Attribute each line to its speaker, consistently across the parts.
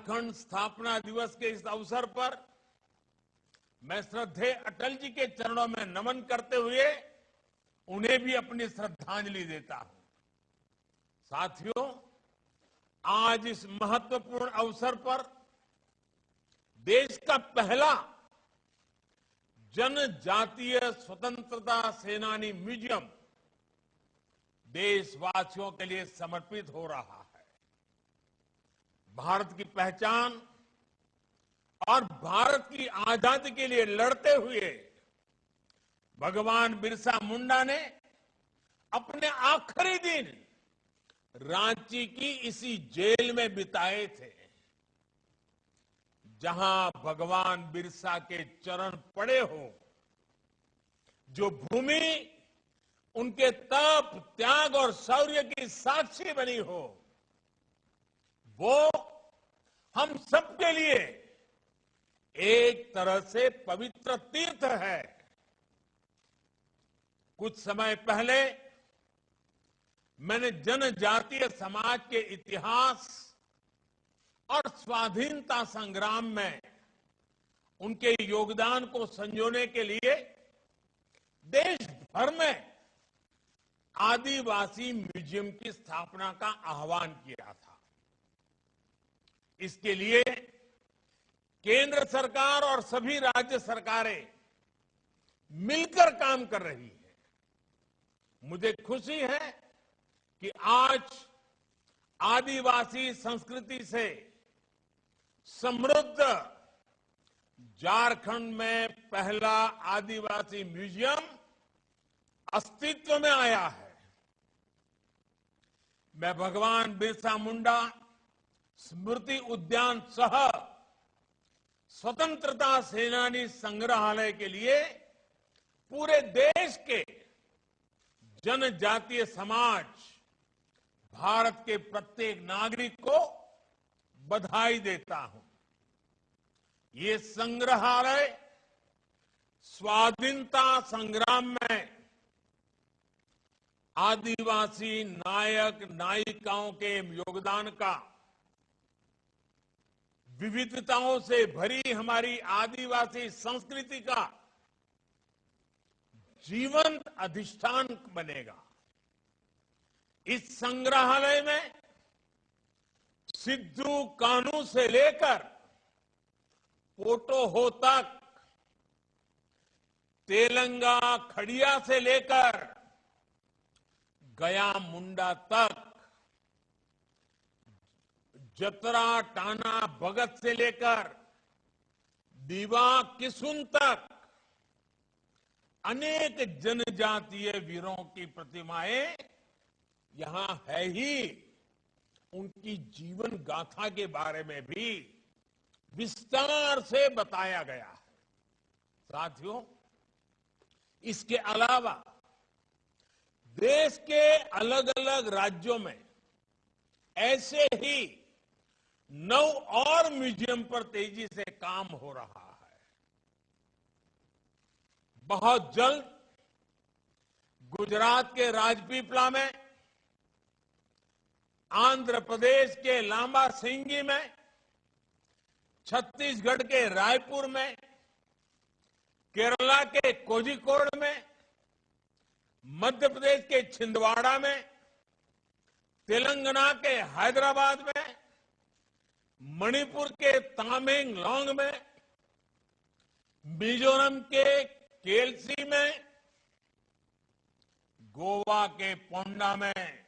Speaker 1: झारखंड स्थापना दिवस के इस अवसर पर मैं श्रद्धेय अटल जी के चरणों में नमन करते हुए उन्हें भी अपनी श्रद्धांजलि देता हूं। साथियों, आज इस महत्वपूर्ण अवसर पर देश का पहला जनजातीय स्वतंत्रता सेनानी म्यूजियम देशवासियों के लिए समर्पित हो रहा है। भारत की पहचान और भारत की आजादी के लिए लड़ते हुए भगवान बिरसा मुंडा ने अपने आखिरी दिन रांची की इसी जेल में बिताए थे, जहां भगवान बिरसा के चरण पड़े हो, जो भूमि उनके तप, त्याग और शौर्य की साक्षी बनी हो, वो हम सबके लिए एक तरह से पवित्र तीर्थ है। कुछ समय पहले मैंने जनजातीय समाज के इतिहास और स्वाधीनता संग्राम में उनके योगदान को संजोने के लिए देश भर में आदिवासी म्यूजियम की स्थापना का आह्वान किया था। इसके लिए केंद्र सरकार और सभी राज्य सरकारें मिलकर काम कर रही है। मुझे खुशी है कि आज आदिवासी संस्कृति से समृद्ध झारखंड में पहला आदिवासी म्यूजियम अस्तित्व में आया है। मैं भगवान बिरसा मुंडा स्मृति उद्यान सह स्वतंत्रता सेनानी संग्रहालय के लिए पूरे देश के जनजातीय समाज, भारत के प्रत्येक नागरिक को बधाई देता हूं। ये संग्रहालय स्वाधीनता संग्राम में आदिवासी नायक नायिकाओं के योगदान का, विविधताओं से भरी हमारी आदिवासी संस्कृति का जीवंत अधिष्ठान बनेगा। इस संग्रहालय में सिद्धू कान्हू से लेकर पोटोहो तक, तेलंगा खड़िया से लेकर गया मुंडा तक, जतरा टाना भगत से लेकर दीवा किसुन तक अनेक जनजातीय वीरों की प्रतिमाएं यहां है ही। उनकी जीवन गाथा के बारे में भी विस्तार से बताया गया है। साथियों, इसके अलावा देश के अलग अलग राज्यों में ऐसे ही 9 और म्यूजियम पर तेजी से काम हो रहा है। बहुत जल्द गुजरात के राजपीपला में, आंध्र प्रदेश के लांबा सिंगी में, छत्तीसगढ़ के रायपुर में, केरला के कोझिकोड में, मध्य प्रदेश के छिंदवाड़ा में, तेलंगाना के हैदराबाद में, मणिपुर के तामेंगलोंग में, मिजोरम के केलसी में, गोवा के पोंडा में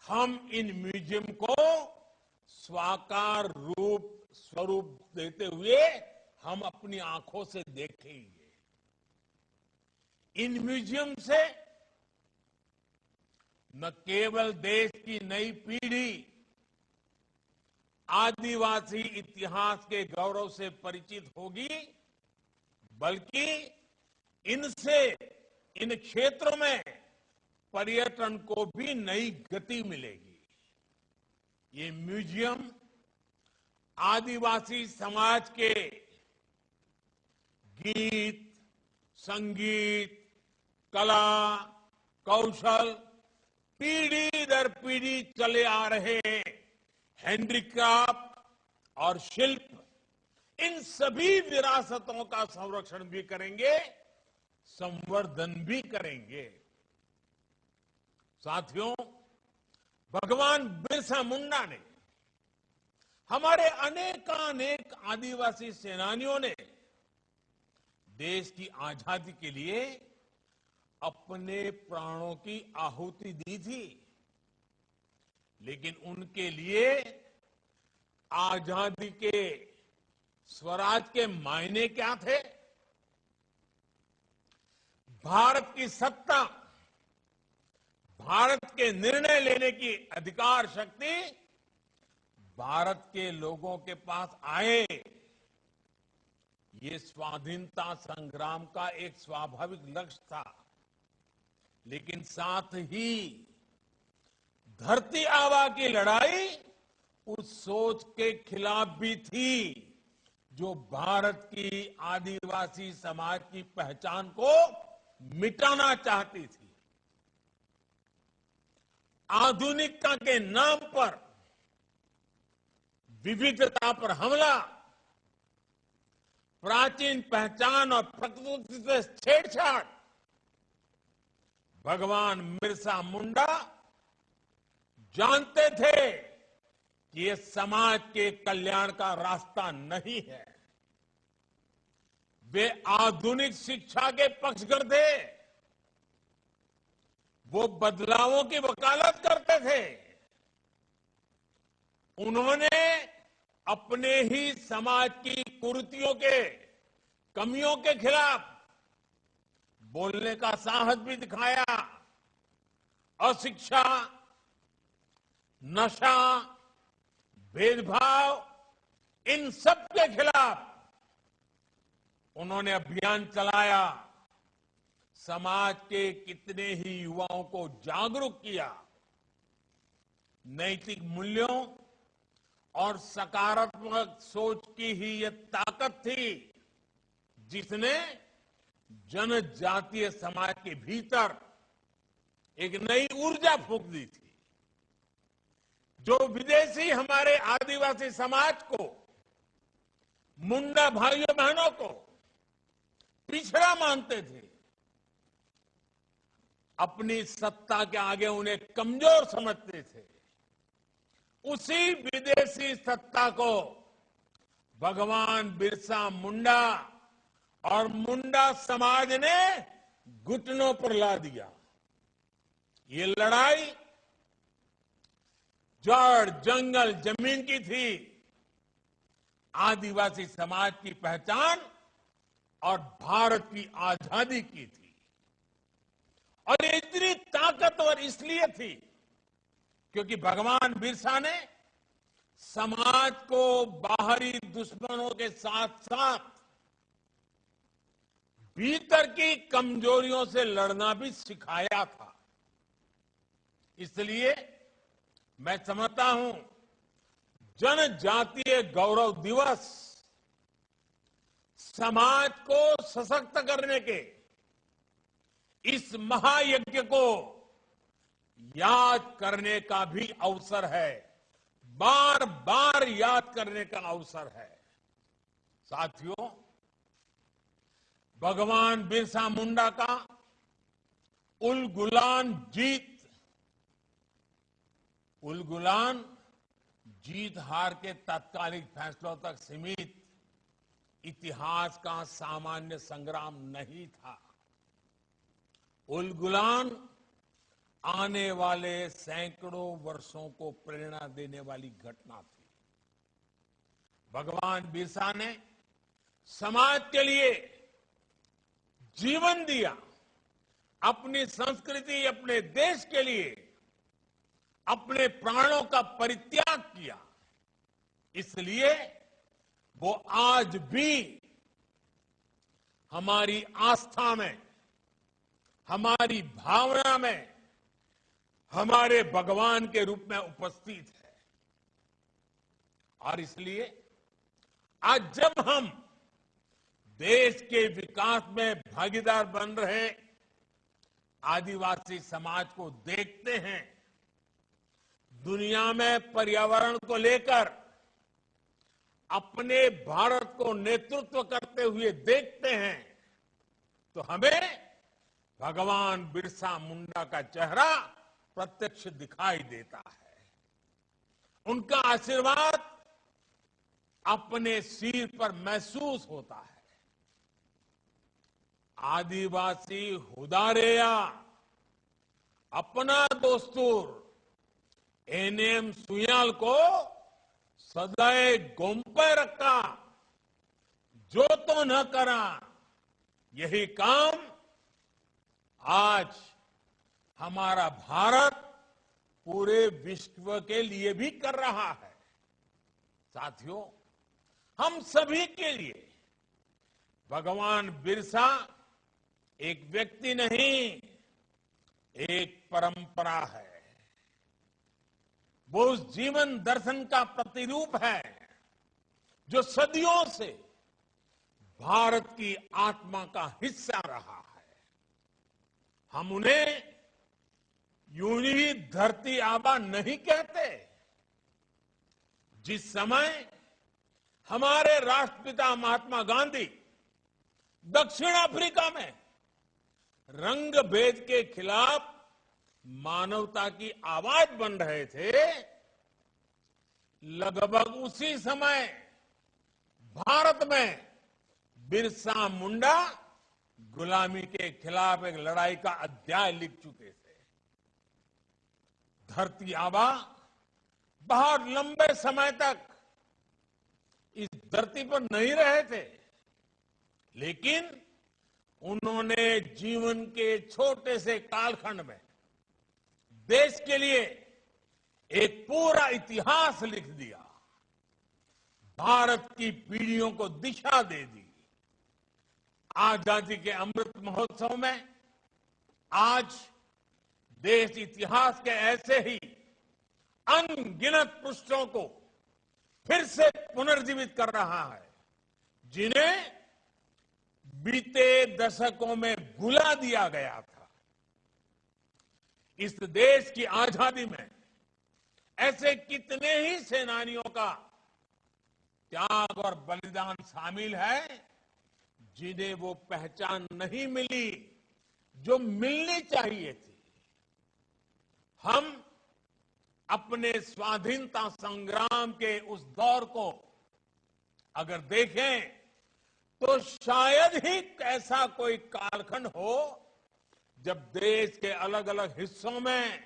Speaker 1: हम इन म्यूजियम को साकार स्वरूप देते हुए हम अपनी आंखों से देखेंगे। इन म्यूजियम से न केवल देश की नई पीढ़ी आदिवासी इतिहास के गौरव से परिचित होगी, बल्कि इनसे इन क्षेत्रों में पर्यटन को भी नई गति मिलेगी। ये म्यूजियम आदिवासी समाज के गीत, संगीत, कला, कौशल, पीढ़ी दर पीढ़ी चले आ रहे हैंडीक्राफ्ट और शिल्प, इन सभी विरासतों का संरक्षण भी करेंगे, संवर्धन भी करेंगे। साथियों, भगवान बिरसा मुंडा ने, हमारे अनेकानेक आदिवासी सेनानियों ने देश की आजादी के लिए अपने प्राणों की आहुति दी थी, लेकिन उनके लिए आजादी के, स्वराज के मायने क्या थे? भारत की सत्ता, भारत के निर्णय लेने की अधिकार शक्ति भारत के लोगों के पास आए, ये स्वाधीनता संग्राम का एक स्वाभाविक लक्ष्य था। लेकिन साथ ही धरती आबा की लड़ाई उस सोच के खिलाफ भी थी जो भारत की आदिवासी समाज की पहचान को मिटाना चाहती थी। आधुनिकता के नाम पर विविधता पर हमला, प्राचीन पहचान और प्रकृति से छेड़छाड़, भगवान बिरसा मुंडा जानते थे कि ये समाज के कल्याण का रास्ता नहीं है। वे आधुनिक शिक्षा के पक्षधर थे, वो बदलावों की वकालत करते थे। उन्होंने अपने ही समाज की कुरीतियों के, कमियों के खिलाफ बोलने का साहस भी दिखाया। अशिक्षा, नशा, भेदभाव, इन सब के खिलाफ उन्होंने अभियान चलाया, समाज के कितने ही युवाओं को जागरूक किया। नैतिक मूल्यों और सकारात्मक सोच की ही यह ताकत थी जिसने जनजातीय समाज के भीतर एक नई ऊर्जा फूंक दी थी। जो विदेशी हमारे आदिवासी समाज को, मुंडा भाइयों बहनों को पिछड़ा मानते थे, अपनी सत्ता के आगे उन्हें कमजोर समझते थे, उसी विदेशी सत्ता को भगवान बिरसा मुंडा और मुंडा समाज ने घुटनों पर ला दिया। ये लड़ाई जड़, जंगल, जमीन की थी, आदिवासी समाज की पहचान और भारत की आजादी की थी। और ये इतनी ताकतवर इसलिए थी क्योंकि भगवान बिरसा ने समाज को बाहरी दुश्मनों के साथ साथ भीतर की कमजोरियों से लड़ना भी सिखाया था। इसलिए मैं समझता हूं, जनजातीय गौरव दिवस समाज को सशक्त करने के इस महायज्ञ को याद करने का भी अवसर है, बार बार याद करने का अवसर है। साथियों, भगवान बिरसा मुंडा का उलगुलान जीत हार के तात्कालिक फैसलों तक सीमित इतिहास का सामान्य संग्राम नहीं था। उलगुलान आने वाले सैकड़ों वर्षों को प्रेरणा देने वाली घटना थी। भगवान बिरसा ने समाज के लिए जीवन दिया, अपनी संस्कृति, अपने देश के लिए अपने प्राणों का परित्याग किया। इसलिए वो आज भी हमारी आस्था में, हमारी भावना में, हमारे भगवान के रूप में उपस्थित है। और इसलिए आज जब हम देश के विकास में भागीदार बन रहे आदिवासी समाज को देखते हैं, दुनिया में पर्यावरण को लेकर अपने भारत को नेतृत्व करते हुए देखते हैं तो हमें भगवान बिरसा मुंडा का चेहरा प्रत्यक्ष दिखाई देता है। उनका आशीर्वाद अपने सिर पर महसूस होता है। आदिवासी हुदारेया अपना दोस्तूर एनएम सुयाल को सदैव गोंपे रखा, जो तो न करा। यही काम आज हमारा भारत पूरे विश्व के लिए भी कर रहा है। साथियों, हम सभी के लिए भगवान बिरसा एक व्यक्ति नहीं, एक परंपरा है। वो उस जीवन दर्शन का प्रतिरूप है जो सदियों से भारत की आत्मा का हिस्सा रहा है। हम उन्हें यूं ही धरती आबा नहीं कहते। जिस समय हमारे राष्ट्रपिता महात्मा गांधी दक्षिण अफ्रीका में रंग भेद के खिलाफ मानवता की आवाज बन रहे थे, लगभग उसी समय भारत में बिरसा मुंडा गुलामी के खिलाफ एक लड़ाई का अध्याय लिख चुके थे। धरती आबा बहुत लंबे समय तक इस धरती पर नहीं रहे थे, लेकिन उन्होंने जीवन के छोटे से कालखंड में देश के लिए एक पूरा इतिहास लिख दिया, भारत की पीढ़ियों को दिशा दे दी। आजादी के अमृत महोत्सव में आज देश इतिहास के ऐसे ही अनगिनत पृष्ठों को फिर से पुनर्जीवित कर रहा है, जिन्हें बीते दशकों में भुला दिया गया था। इस देश की आजादी में ऐसे कितने ही सेनानियों का त्याग और बलिदान शामिल है, जिन्हें वो पहचान नहीं मिली जो मिलनी चाहिए थी। हम अपने स्वाधीनता संग्राम के उस दौर को अगर देखें तो शायद ही ऐसा कोई कालखंड हो जब देश के अलग अलग हिस्सों में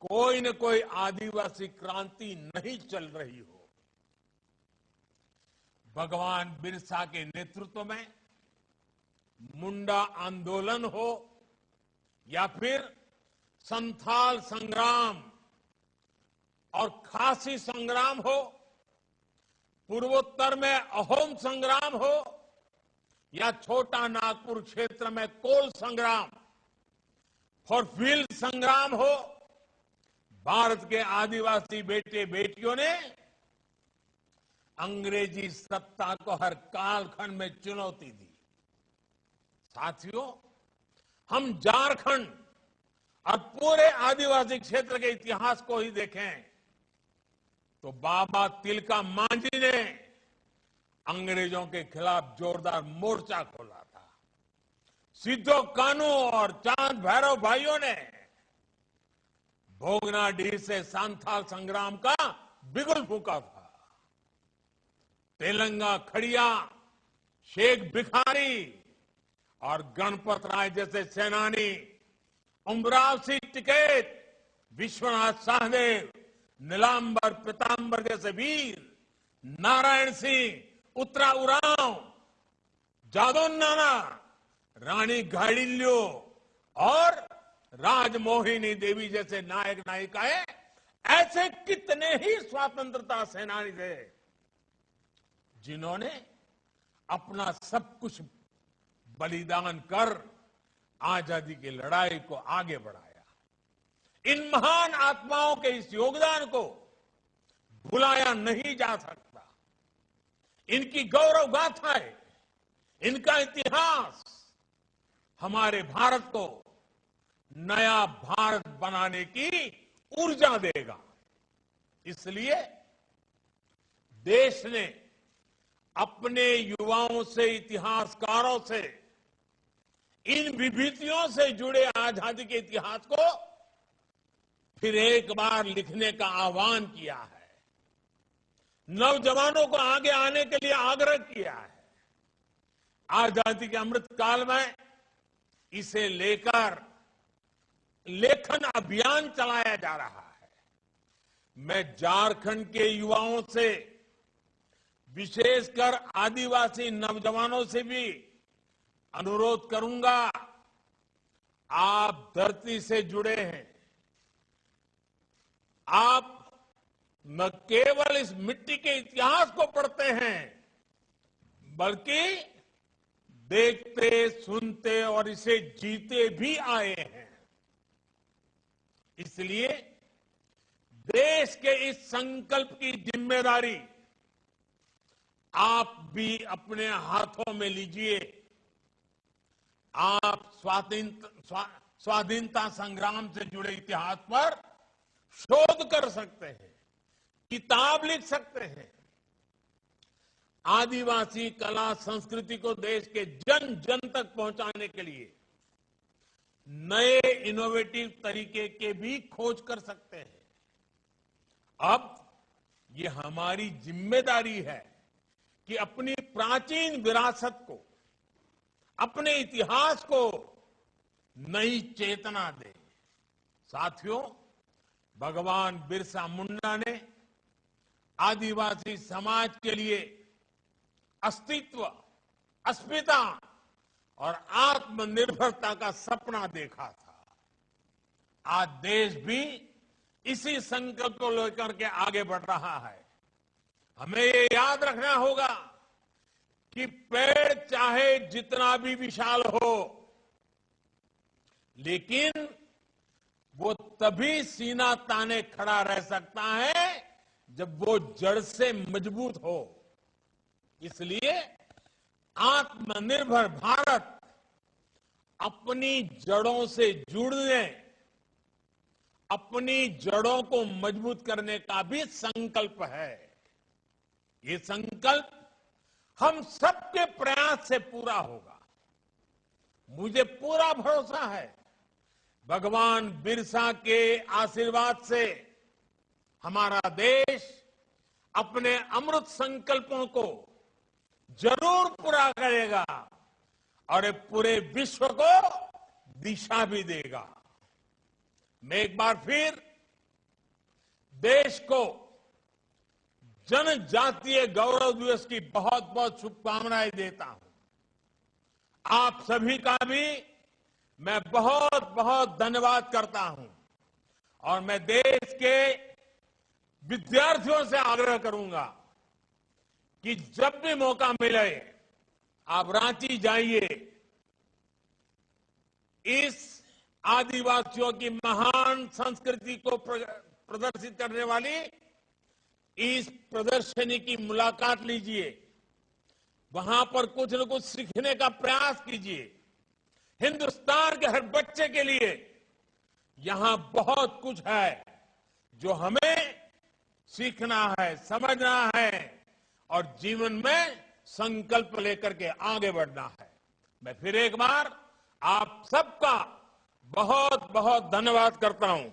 Speaker 1: कोई न कोई आदिवासी क्रांति नहीं चल रही हो। भगवान बिरसा के नेतृत्व में मुंडा आंदोलन हो या फिर संथाल संग्राम और खासी संग्राम हो, पूर्वोत्तर में अहोम संग्राम हो या छोटा नागपुर क्षेत्र में कोल संग्राम, फॉरफील्ड संग्राम हो, भारत के आदिवासी बेटे बेटियों ने अंग्रेजी सत्ता को हर कालखंड में चुनौती दी। साथियों, हम झारखंड और पूरे आदिवासी क्षेत्र के इतिहास को ही देखें तो बाबा तिलका मांझी ने अंग्रेजों के खिलाफ जोरदार मोर्चा खोला था। सिद्धो कानू और चांद भैरव भाइयों ने भोगनाडीह से सांथाल संग्राम का बिगुल फूंका था। तेलंगा खड़िया, शेख भिखारी और गणपत राय जैसे सेनानी, उमराव सिंह टिकैत, विश्वनाथ सहदेव, नीलांबर पीतांबर जैसे वीर, नारायण सिंह, उत्तरा उरांव, जादव नाना, रानी घाडिल्यो और राजमोहिनी देवी जैसे नायक नायिकाएं, ऐसे कितने ही स्वतंत्रता सेनानी थे जिन्होंने अपना सब कुछ बलिदान कर आजादी की लड़ाई को आगे बढ़ाया। इन महान आत्माओं के इस योगदान को भुलाया नहीं जा सकता। इनकी गौरव गाथाएं, इनका इतिहास हमारे भारत को नया भारत बनाने की ऊर्जा देगा। इसलिए देश ने अपने युवाओं से, इतिहासकारों से, इन विभूतियों से जुड़े आजादी के इतिहास को फिर एक बार लिखने का आह्वान किया है। नौजवानों को आगे आने के लिए आग्रह किया है। आजादी के अमृत काल में इसे लेकर लेखन अभियान चलाया जा रहा है। मैं झारखंड के युवाओं से, विशेषकर आदिवासी नौजवानों से भी अनुरोध करूंगा, आप धरती से जुड़े हैं। आप न केवल इस मिट्टी के इतिहास को पढ़ते हैं, बल्कि देखते, सुनते और इसे जीते भी आए हैं। इसलिए देश के इस संकल्प की जिम्मेदारी आप भी अपने हाथों में लीजिए। आप स्वाधीनता संग्राम से जुड़े इतिहास पर शोध कर सकते हैं, किताब लिख सकते हैं। आदिवासी कला संस्कृति को देश के जन जन तक पहुंचाने के लिए नए इनोवेटिव तरीके के भी खोज कर सकते हैं। अब ये हमारी जिम्मेदारी है कि अपनी प्राचीन विरासत को, अपने इतिहास को नई चेतना दें। साथियों, भगवान बिरसा मुंडा ने आदिवासी समाज के लिए अस्तित्व, अस्मिता और आत्मनिर्भरता का सपना देखा था। आज देश भी इसी संकल्प को लेकर के आगे बढ़ रहा है। हमें ये याद रखना होगा कि पेड़ चाहे जितना भी विशाल हो, लेकिन वो तभी सीना ताने खड़ा रह सकता है जब वो जड़ से मजबूत हो। इसलिए आत्मनिर्भर भारत अपनी जड़ों से जुड़ने, अपनी जड़ों को मजबूत करने का भी संकल्प है। ये संकल्प हम सबके प्रयास से पूरा होगा। मुझे पूरा भरोसा है, भगवान बिरसा के आशीर्वाद से हमारा देश अपने अमृत संकल्पों को जरूर पूरा करेगा और ये पूरे विश्व को दिशा भी देगा। मैं एक बार फिर देश को जनजातीय गौरव दिवस की बहुत बहुत शुभकामनाएं देता हूं। आप सभी का भी मैं बहुत बहुत धन्यवाद करता हूं और मैं देश के विद्यार्थियों से आग्रह करूंगा कि जब भी मौका मिले आप रांची जाइए। इस आदिवासियों की महान संस्कृति को प्रदर्शित करने वाली इस प्रदर्शनी की मुलाकात लीजिए। वहां पर कुछ न कुछ सीखने का प्रयास कीजिए। हिंदुस्तान के हर बच्चे के लिए यहां बहुत कुछ है जो हमें सीखना है, समझना है और जीवन में संकल्प लेकर के आगे बढ़ना है। मैं फिर एक बार आप सबका बहुत बहुत धन्यवाद करता हूं।